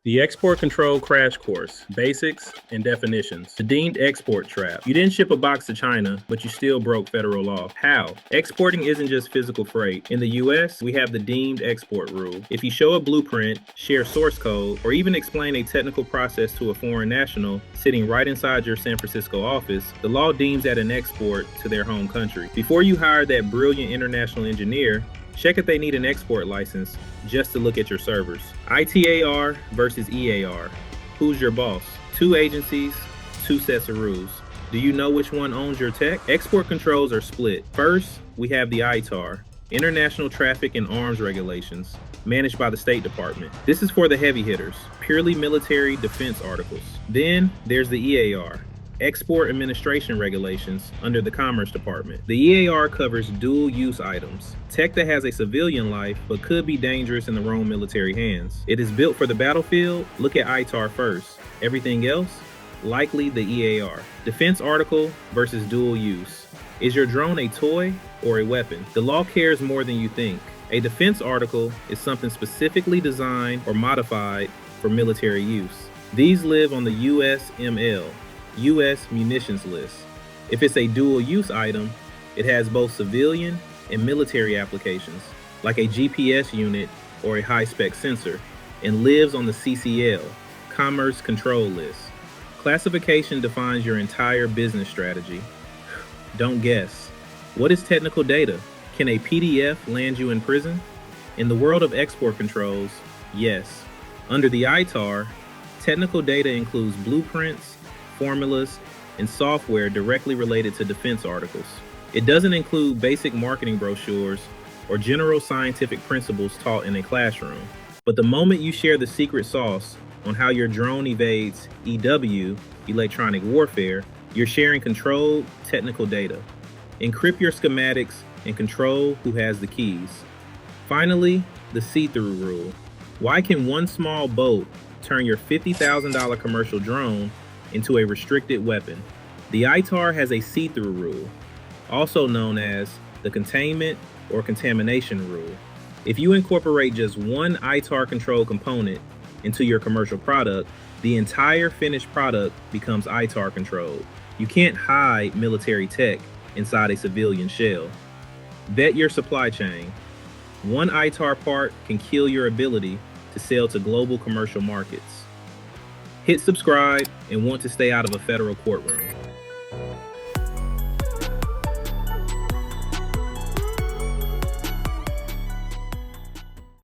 The Export Control Crash Course, Basics and Definitions. The Deemed Export Trap. You didn't ship a box to China, but you still broke federal law. How? Exporting isn't just physical freight. In the US, we have the Deemed Export Rule. If you show a blueprint, share source code, or even explain a technical process to a foreign national sitting right inside your San Francisco office, the law deems that an export to their home country. Before you hire that brilliant international engineer, check if they need an export license just to look at your servers. ITAR versus EAR. Who's your boss? Two agencies, two sets of rules. Do you know which one owns your tech? Export controls are split. First, we have the ITAR, International Traffic in Arms Regulations, managed by the State Department. This is for the heavy hitters, purely military defense articles. Then there's the EAR, Export Administration Regulations under the Commerce Department. The EAR covers dual-use items, tech that has a civilian life but could be dangerous in the wrong military hands. It is built for the battlefield. Look at ITAR first. Everything else, likely the EAR. Defense article versus dual use. Is your drone a toy or a weapon? The law cares more than you think. A defense article is something specifically designed or modified for military use. These live on the USML, U.S. munitions list. If it's a dual-use item, it has both civilian and military applications, like a GPS unit or a high-spec sensor, and lives on the CCL, Commerce Control List. Classification defines your entire business strategy. Don't guess. What is technical data? Can a PDF land you in prison? In the world of export controls, yes. Under the ITAR, technical data includes blueprints, formulas, and software directly related to defense articles. It doesn't include basic marketing brochures or general scientific principles taught in a classroom. But the moment you share the secret sauce on how your drone evades EW, electronic warfare, you're sharing controlled technical data. Encrypt your schematics and control who has the keys. Finally, the see-through rule. Why can one small boat turn your $50,000 commercial drone into a restricted weapon? The ITAR has a see-through rule, also known as the containment or contamination rule. If you incorporate just one ITAR control component into your commercial product, the entire finished product becomes ITAR controlled. You can't hide military tech inside a civilian shell. Vet your supply chain. One ITAR part can kill your ability to sell to global commercial markets. Hit subscribe and want to stay out of a federal courtroom.